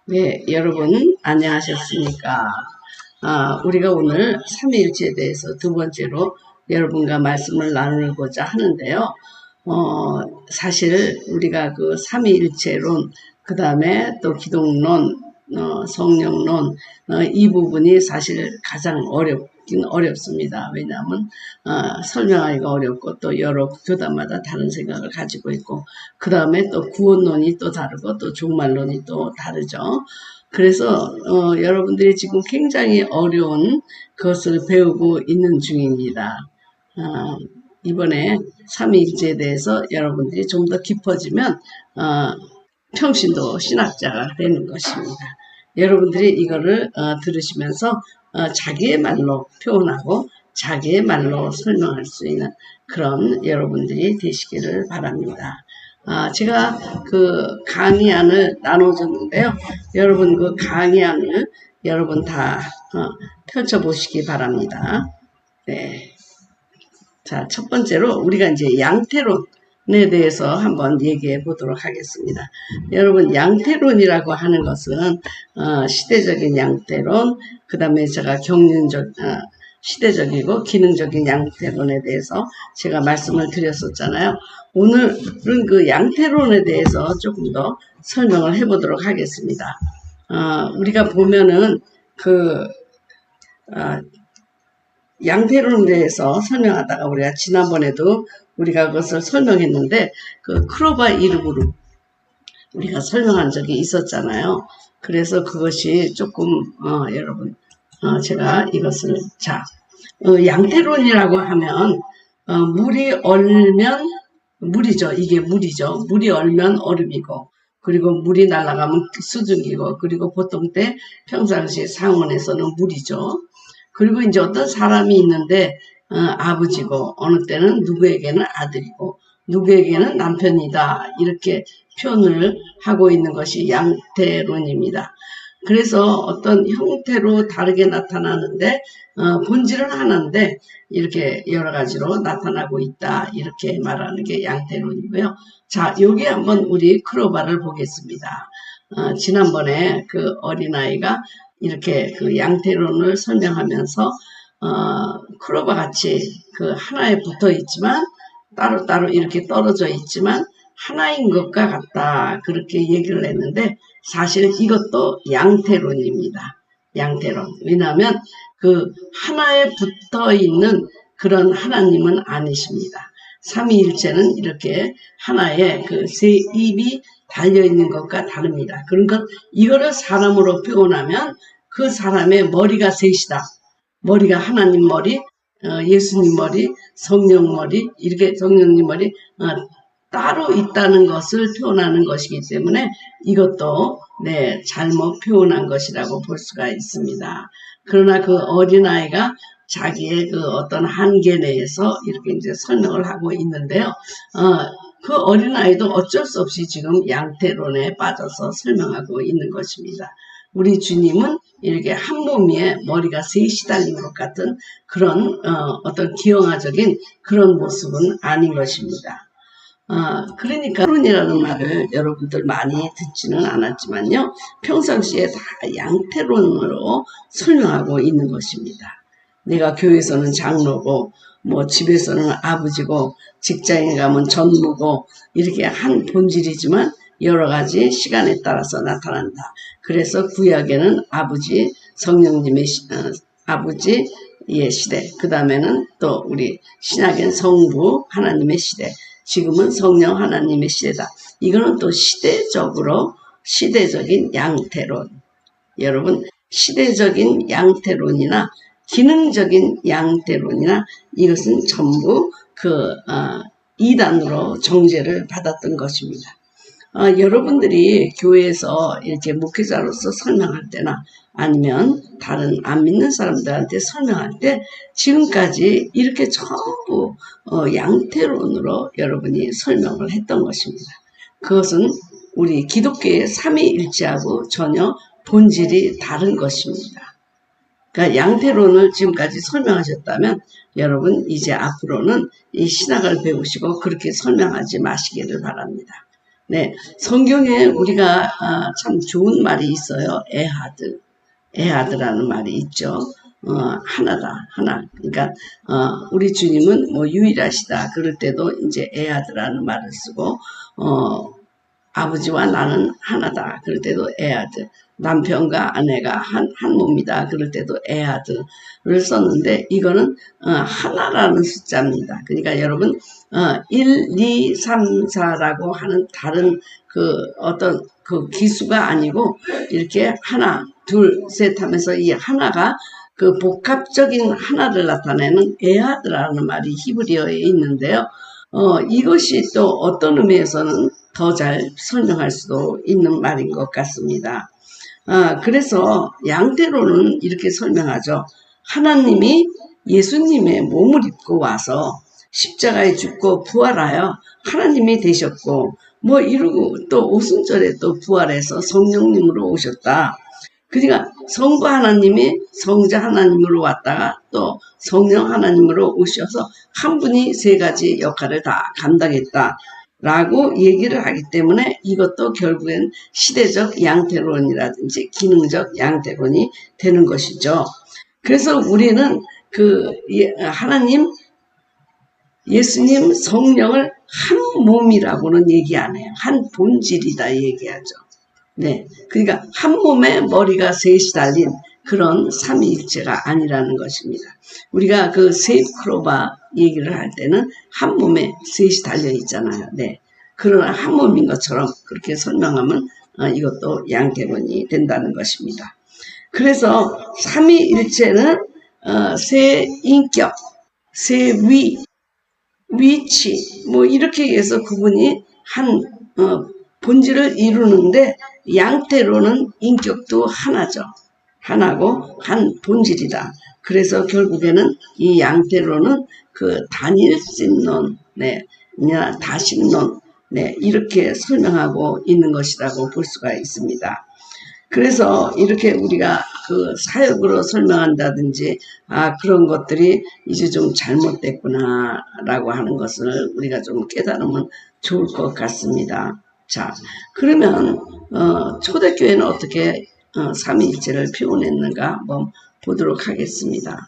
네, 여러분 안녕하셨습니까? 우리가 오늘 삼위일체에 대해서 두 번째로 여러분과 말씀을 나누고자 하는데요. 사실 우리가 그 삼위일체론, 그 다음에 또 기독론, 성령론, 이 부분이 사실 가장 어렵긴 어렵습니다. 왜냐하면 설명하기가 어렵고 또 여러 교단마다 다른 생각을 가지고 있고, 그 다음에 또 구원론이 또 다르고 또 종말론이 또 다르죠. 그래서 여러분들이 지금 굉장히 어려운 것을 배우고 있는 중입니다. 이번에 삼위일체에 대해서 여러분들이 좀 더 깊어지면 평신도 신학자가 되는 것입니다. 여러분들이 이거를 들으시면서 자기의 말로 표현하고 자기의 말로 설명할 수 있는 그런 여러분들이 되시기를 바랍니다. 제가 그 강의안을 나눠줬는데요. 여러분 그 강의안을 여러분 다 펼쳐보시기 바랍니다. 네. 자, 첫 번째로 우리가 이제 양태론에 대해서 한번 얘기해 보도록 하겠습니다. 여러분, 양태론이라고 하는 것은 시대적인 양태론, 그 다음에 제가 시대적이고 기능적인 양태론에 대해서 제가 말씀을 드렸었잖아요. 오늘은 그 양태론에 대해서 조금 더 설명을 해보도록 하겠습니다. 우리가 보면은 양태론에 대해서 설명하다가 우리가 지난번에도 우리가 그것을 설명했는데 그 크로바 이름으로 우리가 설명한 적이 있었잖아요. 그래서 그것이 조금 여러분 제가 이것을 양태론이라고 하면 물이 얼면 물이죠. 이게 물이죠. 물이 얼면 얼음이고, 그리고 물이 날아가면 수증기고, 그리고 보통 때 평상시 상온에서는 물이죠. 그리고 이제 어떤 사람이 있는데 아버지고, 어느 때는 누구에게는 아들이고 누구에게는 남편이다, 이렇게 표현을 하고 있는 것이 양태론입니다. 그래서 어떤 형태로 다르게 나타나는데 본질은 하나인데 이렇게 여러 가지로 나타나고 있다, 이렇게 말하는 게 양태론이고요. 자, 여기 한번 우리 크로바를 보겠습니다. 지난번에 그 어린아이가 이렇게 그 양태론을 설명하면서 크로바 같이 그 하나에 붙어 있지만 따로따로 이렇게 떨어져 있지만 하나인 것과 같다, 그렇게 얘기를 했는데 사실 이것도 양태론입니다. 양태론. 왜냐하면 그 하나에 붙어 있는 그런 하나님은 아니십니다. 삼위일체는 이렇게 하나에 그 세 입이 달려있는 것과 다릅니다. 그러니까 이거를 사람으로 표현하면 그 사람의 머리가 셋이다. 머리가 하나님 머리, 예수님 머리, 성령 머리, 이렇게 성령님 머리 따로 있다는 것을 표현하는 것이기 때문에 이것도 잘못 표현한 것이라고 볼 수가 있습니다. 그러나 그 어린아이가 자기의 그 어떤 한계 내에서 이렇게 이제 설명을 하고 있는데요. 그 어린아이도 어쩔 수 없이 지금 양태론에 빠져서 설명하고 있는 것입니다. 우리 주님은 이렇게 한 몸 위에 머리가 셋이 달린 것 같은 그런 어떤 기형아적인 그런 모습은 아닌 것입니다. 그러니까 양태론이라는 말을 여러분들 많이 듣지는 않았지만요, 평상시에 다 양태론으로 설명하고 있는 것입니다. 내가 교회에서는 장로고, 뭐 집에서는 아버지고, 직장에 가면 전무고, 이렇게 한 본질이지만 여러 가지 시간에 따라서 나타난다. 그래서 구약에는 아버지, 성령님의 아버지의 시대, 그 다음에는 또 우리 신약엔 성부 하나님의 시대, 지금은 성령 하나님의 시대다. 이거는 또 시대적인 양태론. 여러분, 시대적인 양태론이나 기능적인 양태론이나 이것은 전부 그 이단으로 정죄를 받았던 것입니다. 여러분들이 교회에서 이렇게 목회자로서 설명할 때나 아니면 다른 안 믿는 사람들한테 설명할 때 지금까지 이렇게 전부 양태론으로 여러분이 설명을 했던 것입니다. 그것은 우리 기독교의 삼위일체하고 전혀 본질이 다른 것입니다. 그러니까 양태론을 지금까지 설명하셨다면 여러분 이제 앞으로는 이 신학을 배우시고 그렇게 설명하지 마시기를 바랍니다. 네, 성경에 우리가 참 좋은 말이 있어요. 에하드. 에하드라는 말이 있죠. 하나다, 하나. 그러니까, 우리 주님은 뭐 유일하시다. 그럴 때도 이제 에하드라는 말을 쓰고, 아버지와 나는 하나다. 그럴 때도 에하드. 남편과 아내가 한 몸이다. 그럴 때도 에하드를 썼는데, 이거는, 하나라는 숫자입니다. 그러니까 여러분, 1, 2, 3, 4라고 하는 다른 어떤 기수가 아니고, 이렇게 하나, 둘, 셋 하면서 이 하나가 복합적인 하나를 나타내는 에하드라는 말이 히브리어에 있는데요. 이것이 또 어떤 의미에서는 더 잘 설명할 수도 있는 말인 것 같습니다. 그래서 양태로는 이렇게 설명하죠. 하나님이 예수님의 몸을 입고 와서 십자가에 죽고 부활하여 하나님이 되셨고 뭐 이러고 또 오순절에 또 부활해서 성령님으로 오셨다. 그러니까 성부 하나님이 성자 하나님으로 왔다가 또 성령 하나님으로 오셔서 한 분이 세 가지 역할을 다 감당했다. 라고 얘기를 하기 때문에 이것도 결국엔 시대적 양태론이라든지 기능적 양태론이 되는 것이죠. 그래서 우리는 하나님, 예수님, 성령을 한 몸이라고는 얘기 안 해요. 한 본질이다 얘기하죠. 네. 그러니까 한 몸에 머리가 셋이 달린 그런 삼위일체가 아니라는 것입니다. 우리가 세이프크로바 얘기를 할 때는 한 몸에 셋이 달려 있잖아요. 네. 그러나 한 몸인 것처럼 그렇게 설명하면 이것도 양태론이 된다는 것입니다. 그래서 삼위일체는 세 인격, 세 위치 뭐 이렇게 해서 그분이 한 본질을 이루는데 양태로는 인격도 하나죠. 하나고 한 본질이다. 그래서 결국에는 이 양태로는 단일신론, 네, 다신론, 네, 이렇게 설명하고 있는 것이라고 볼 수가 있습니다. 그래서 이렇게 우리가 사역으로 설명한다든지 그런 것들이 이제 좀 잘못됐구나라고 하는 것을 우리가 좀 깨달으면 좋을 것 같습니다. 자, 그러면 초대교회는 어떻게 삼위일체를 표현했는가 한번 보도록 하겠습니다.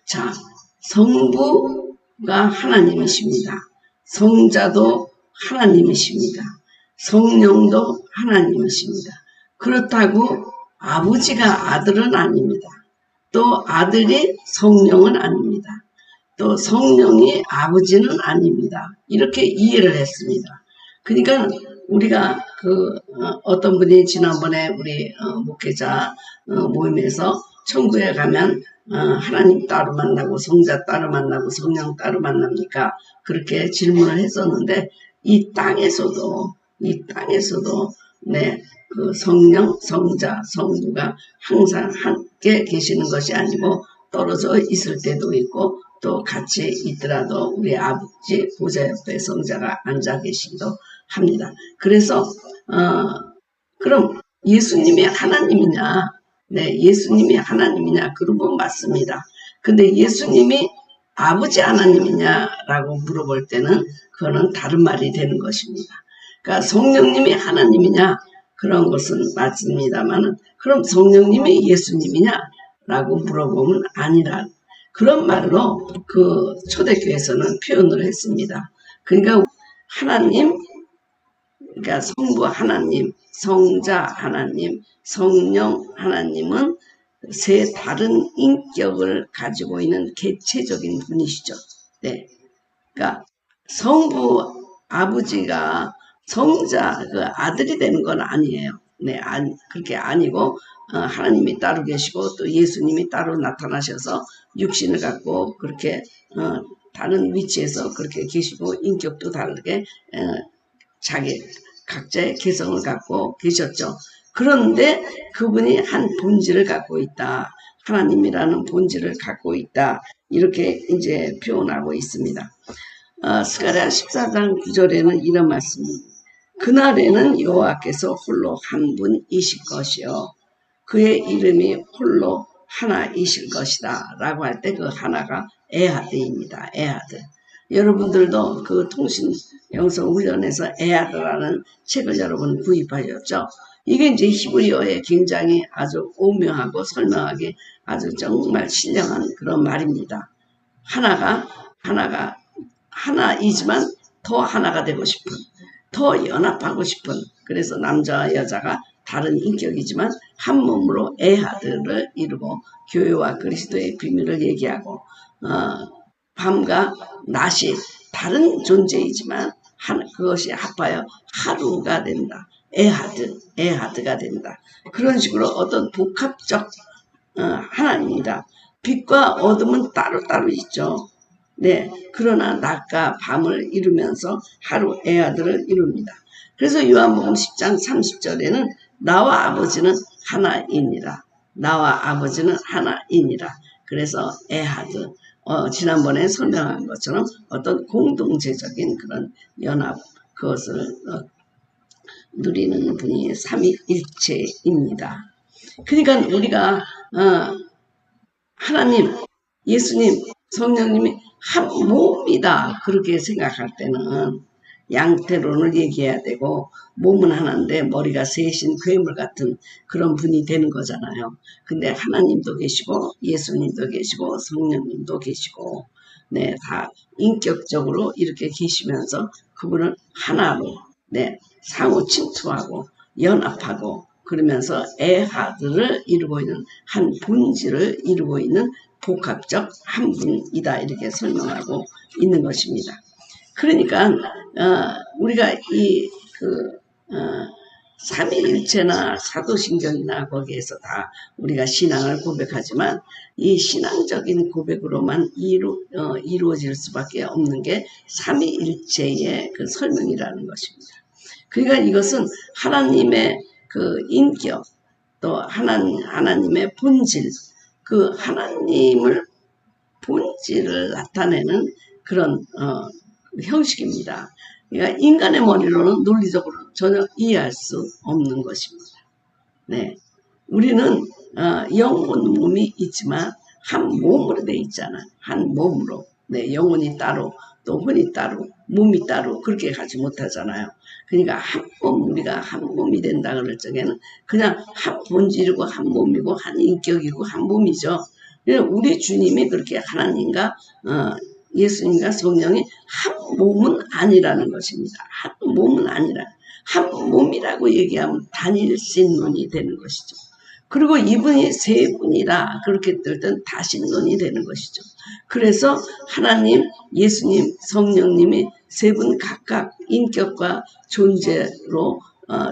자, 성부가 하나님이십니다. 성자도 하나님이십니다. 성령도 하나님이십니다. 그렇다고 아버지가 아들은 아닙니다. 또 아들이 성령은 아닙니다. 또 성령이 아버지는 아닙니다. 이렇게 이해를 했습니다. 그러니까 우리가 어떤 분이 지난번에 우리 목회자 모임에서 천국에 가면 하나님 따로 만나고 성자 따로 만나고 성령 따로 만납니까? 그렇게 질문을 했었는데 이 땅에서도 네, 성령, 성자, 성부가 항상 함께 계시는 것이 아니고 떨어져 있을 때도 있고 또 같이 있더라도 우리 아버지 보좌 옆에 성자가 앉아 계시기도 합니다. 그래서 그럼 예수님이 하나님이냐? 네, 예수님이 하나님이냐? 그러면 맞습니다. 근데 예수님이 아버지 하나님이냐라고 물어볼 때는 그거는 다른 말이 되는 것입니다. 그러니까 성령님이 하나님이냐? 그런 것은 맞습니다만은 그럼 성령님이 예수님이냐라고 물어보면 아니라 그런 말로 초대교회에서는 표현을 했습니다. 그러니까 하나님, 그러니까 성부 하나님, 성자 하나님, 성령 하나님은 세 다른 인격을 가지고 있는 개체적인 분이시죠. 네. 그러니까 성부 아버지가 성자 아들이 되는 건 아니에요. 네, 그렇게 아니고 하나님이 따로 계시고 또 예수님이 따로 나타나셔서 육신을 갖고 그렇게 다른 위치에서 그렇게 계시고 인격도 다르게 자기 각자의 개성을 갖고 계셨죠. 그런데 그분이 한 본질을 갖고 있다. 하나님이라는 본질을 갖고 있다. 이렇게 이제 표현하고 있습니다. 스가랴 14장 9절에는 이런 말씀입니다. 그날에는 여호와께서 홀로 한 분이실 것이요 그의 이름이 홀로 하나이실 것이다 라고 할 때 그 하나가 에하드입니다. 에하드. 여러분들도 통신 영성훈련에서 에하드라는 책을 여러분 구입하셨죠. 이게 이제 히브리어에 굉장히 아주 오묘하고 설명하기 아주 정말 신령한 그런 말입니다. 하나가 하나이지만 더 하나가 되고 싶은, 더 연합하고 싶은, 그래서 남자와 여자가 다른 인격이지만 한 몸으로 에하드를 이루고 교회와 그리스도의 비밀을 얘기하고 밤과 낮이 다른 존재이지만 그것이 합하여 하루가 된다. 에하드가 된다. 그런 식으로 어떤 복합적 하나입니다. 빛과 어둠은 따로따로 있죠. 네, 그러나 낮과 밤을 이루면서 하루 에하드를 이룹니다. 그래서 요한복음 10장 30절에는 나와 아버지는 하나이니라. 나와 아버지는 하나이니라. 그래서 에하드, 지난번에 설명한 것처럼 어떤 공동체적인 그런 연합, 그것을 누리는 분이 삼위일체입니다. 그러니까 우리가 하나님, 예수님, 성령님이 한 몸이다 그렇게 생각할 때는 양태론을 얘기해야 되고 몸은 하나인데 머리가 셋인 괴물 같은 그런 분이 되는 거잖아요. 근데 하나님도 계시고 예수님도 계시고 성령님도 계시고 네, 다 인격적으로 이렇게 계시면서 그분을 하나로 네, 상호 침투하고 연합하고 그러면서 에하드를 이루고 있는 한 본질을 이루고 있는 복합적 한 분이다 이렇게 설명하고 있는 것입니다. 그러니까 우리가 삼위일체나 사도신경이나 거기에서 다 우리가 신앙을 고백하지만 이 신앙적인 고백으로만 이루어질 수밖에 없는 게 삼위일체의 그 설명이라는 것입니다. 그러니까 이것은 하나님의 그 인격 또 하나님의 본질 그 하나님을 본질을 나타내는 그런 형식입니다. 그러니까 인간의 머리로는 논리적으로 전혀 이해할 수 없는 것입니다. 네, 우리는 영혼 몸이 있지만 한 몸으로 돼 있잖아요. 한 몸으로. 네, 영혼이 따로 또 혼이 따로 몸이 따로 그렇게 가지 못하잖아요. 그러니까 우리가 한 몸이 된다 그럴 적에는 그냥 한 본질이고 한 몸이고 한 인격이고 한 몸이죠. 우리 주님이 그렇게 하나님과 예수님과 성령이 한 몸은 아니라는 것입니다. 한 몸은 아니라 한 몸이라고 얘기하면 단일신론이 되는 것이죠. 그리고 이분이 세 분이라 그렇게 뜰 땐 다신론이 되는 것이죠. 그래서 하나님, 예수님, 성령님이 세 분 각각 인격과 존재로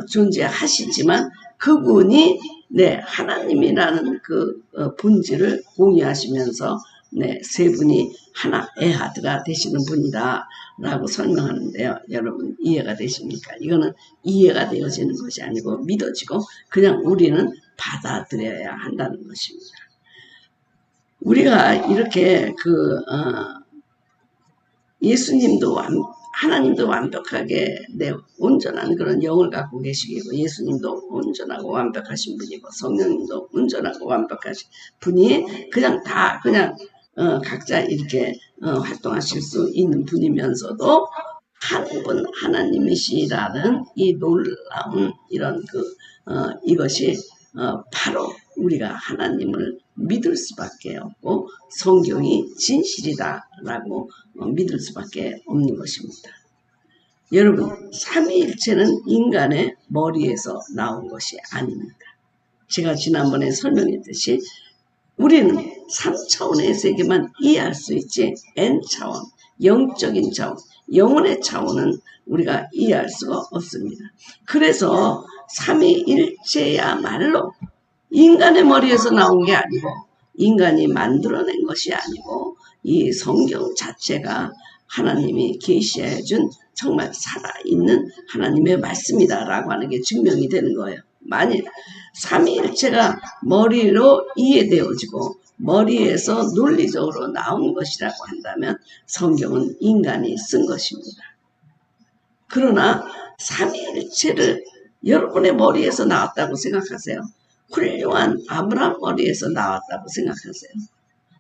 존재하시지만 그분이 네, 하나님이라는 그 본질을 공유하시면서 네, 세 분이 하나 에하드가 되시는 분이다 라고 설명하는데요. 여러분 이해가 되십니까? 이거는 이해가 되어지는 것이 아니고 믿어지고 그냥 우리는 받아들여야 한다는 것입니다. 우리가 이렇게 예수님도 하나님도 완벽하게 온전한 그런 영을 갖고 계시고 예수님도 온전하고 완벽하신 분이고 성령님도 온전하고 완벽하신 분이 그냥 다 그냥 각자 이렇게 활동하실 수 있는 분이면서도 한 분 하나님이시라는 이 놀라운 이런 이것이 바로 우리가 하나님을 믿을 수밖에 없고 성경이 진실이다라고 믿을 수밖에 없는 것입니다. 여러분, 삼위일체는 인간의 머리에서 나온 것이 아닙니다. 제가 지난번에 설명했듯이 우리는 3차원의 세계만 이해할 수 있지 N차원, 영적인 차원, 영혼의 차원은 우리가 이해할 수가 없습니다. 그래서 삼위일체야말로 인간의 머리에서 나온 게 아니고 인간이 만들어낸 것이 아니고 이 성경 자체가 하나님이 계시해 준 정말 살아있는 하나님의 말씀이다라고 하는 게 증명이 되는 거예요. 만일 삼위일체가 머리로 이해되어지고 머리에서 논리적으로 나온 것이라고 한다면 성경은 인간이 쓴 것입니다. 그러나 삼위일체를 여러분의 머리에서 나왔다고 생각하세요. 훌륭한 아브라함 머리에서 나왔다고 생각하세요.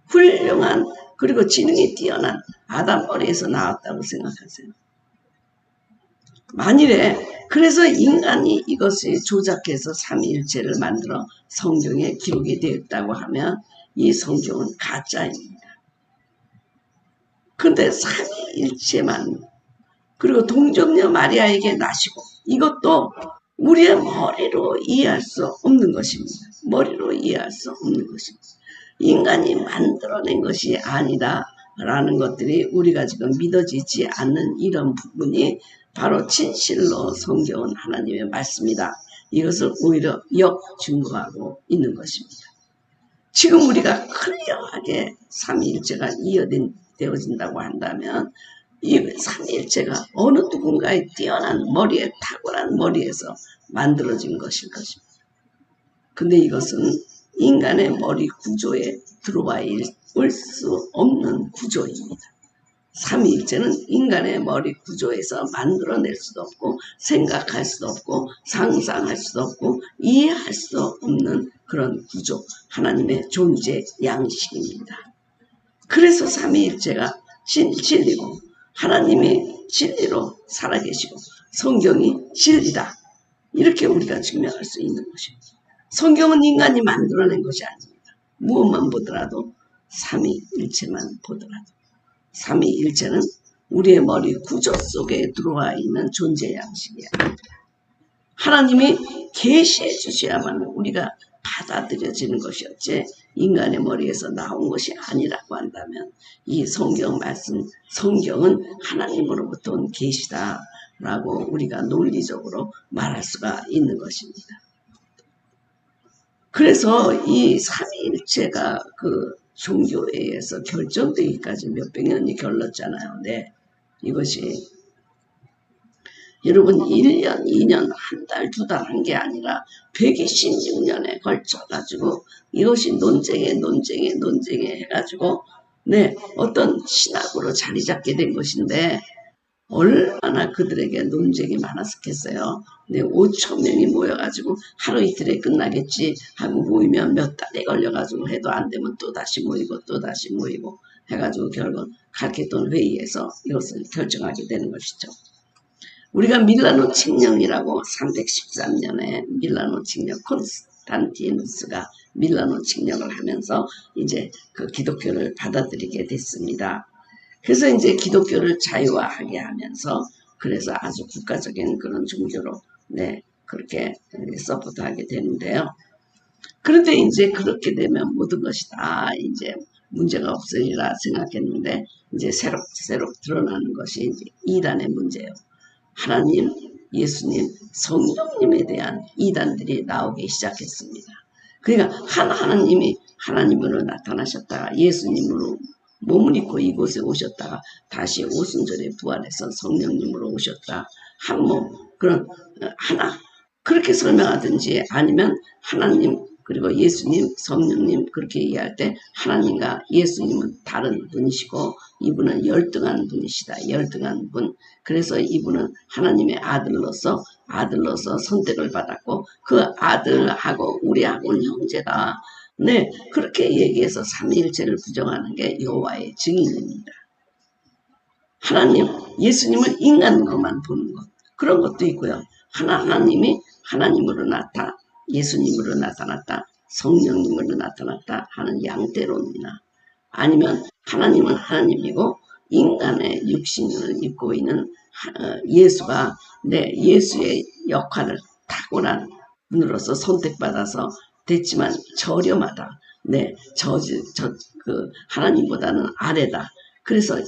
훌륭한 그리고 지능이 뛰어난 아담 머리에서 나왔다고 생각하세요. 만일에 그래서 인간이 이것을 조작해서 삼위일체를 만들어 성경에 기록이 되었다고 하면 이 성경은 가짜입니다. 근데 삼위일체만 그리고 동정녀 마리아에게 나시고 이것도 우리의 머리로 이해할 수 없는 것입니다. 머리로 이해할 수 없는 것입니다. 인간이 만들어낸 것이 아니다 라는 것들이 우리가 지금 믿어지지 않는 이런 부분이 바로 진실로 성경은 하나님의 말씀이다. 이것을 오히려 역증거하고 있는 것입니다. 지금 우리가 클리어하게 삼위일체가 이어되어진다고 한다면 이 삼위일체가 어느 누군가의 뛰어난 머리에 탁월한 머리에서 만들어진 것일 것입니다. 근데 이것은 인간의 머리 구조에 들어와 올 수 없는 구조입니다. 삼위일체는 인간의 머리 구조에서 만들어낼 수도 없고 생각할 수도 없고 상상할 수도 없고 이해할 수도 없는 그런 구조, 하나님의 존재 양식입니다. 그래서 삼위일체가 진리고 하나님이 진리로 살아계시고 성경이 진리다. 이렇게 우리가 증명할 수 있는 것입니다. 성경은 인간이 만들어낸 것이 아닙니다. 무엇만 보더라도 삼위일체만 보더라도 삼위일체는 우리의 머리 구조 속에 들어와 있는 존재 양식이야. 하나님이 계시해 주셔야만 우리가 받아들여지는 것이었지 인간의 머리에서 나온 것이 아니라고 한다면 이 성경 말씀, 성경은 하나님으로부터 온 계시다라고 우리가 논리적으로 말할 수가 있는 것입니다. 그래서 이 삼위일체가 그 종교회에서 결정되기까지 몇백 년이 걸렸잖아요. 네, 이것이 여러분 1년, 2년, 한 달, 두 달 한 게 아니라 126년에 걸쳐가지고 이것이 논쟁에 해가지고 네, 어떤 신학으로 자리 잡게 된 것인데 얼마나 그들에게 논쟁이 많았겠어요. 네, 5천 명이 모여가지고 하루 이틀에 끝나겠지 하고 모이면 몇 달에 걸려가지고 해도 안 되면 또 다시 모이고 또 다시 모이고 해가지고 결국 칼케돈 회의에서 이것을 결정하게 되는 것이죠. 우리가 밀라노 칙령이라고 313년에 밀라노 칙령 콘스탄티누스가 밀라노 칙령을 하면서 이제 그 기독교를 받아들이게 됐습니다. 그래서 이제 기독교를 자유화하게 하면서 그래서 아주 국가적인 그런 종교로 네 그렇게 서포트하게 되는데요. 그런데 이제 그렇게 되면 모든 것이 다 이제 문제가 없으리라 생각했는데 이제 새록 드러나는 것이 이제 이단의 문제예요. 하나님, 예수님, 성령님에 대한 이단들이 나오기 시작했습니다. 그러니까 하나님이 하나님으로 나타나셨다가 예수님으로 몸을 입고 이곳에 오셨다가 다시 오순절에 부활해서 성령님으로 오셨다. 한 몸, 그런 하나 그렇게 설명하든지 아니면 하나님 그리고 예수님, 성령님 그렇게 이해할 때 하나님과 예수님은 다른 분이시고 이분은 열등한 분이시다. 열등한 분. 그래서 이분은 하나님의 아들로서 선택을 받았고 그 아들하고 우리하고는 형제다. 네, 그렇게 얘기해서 삼위일체를 부정하는 게 여호와의 증인입니다. 하나님, 예수님을 인간으로만 보는 것 그런 것도 있고요. 하나님이 하나님으로 예수님으로 나타났다, 성령님으로 나타났다 하는 양대론이나 아니면 하나님은 하나님이고 인간의 육신을 입고 있는 예수가 예수의 역할을 탁월한 분으로서 선택받아서 됐지만 저렴하다. 하나님보다는 아래다. 그래서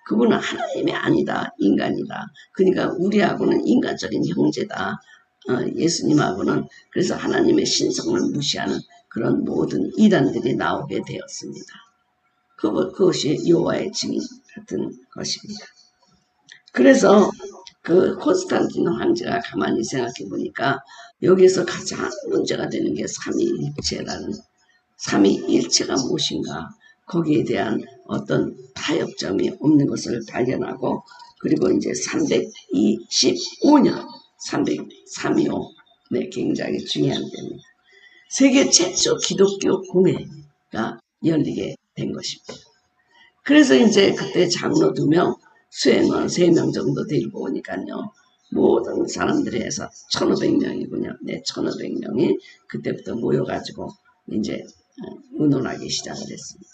그분은 하나님이 아니다. 인간이다. 그러니까 우리하고는 인간적인 형제다. 예수님하고는 그래서 하나님의 신성을 무시하는 그런 모든 이단들이 나오게 되었습니다. 그것이 여호와의 증인 같은 것입니다. 그래서 그 콘스탄티노 황제가 가만히 생각해 보니까 여기서 가장 문제가 되는 게 삼위일체가 무엇인가 거기에 대한 어떤 타협점이 없는 것을 발견하고 그리고 이제 325년 305 굉장히 중요한 때입니다. 세계 최초 기독교 공회가 열리게 된 것입니다. 그래서 이제 그때 장로 2명, 수행원 3명 정도 데리고 오니까요. 모든 사람들이 해서 1500명이군요. 네, 1500명이 그때부터 모여가지고 이제 의논하기 시작을 했습니다.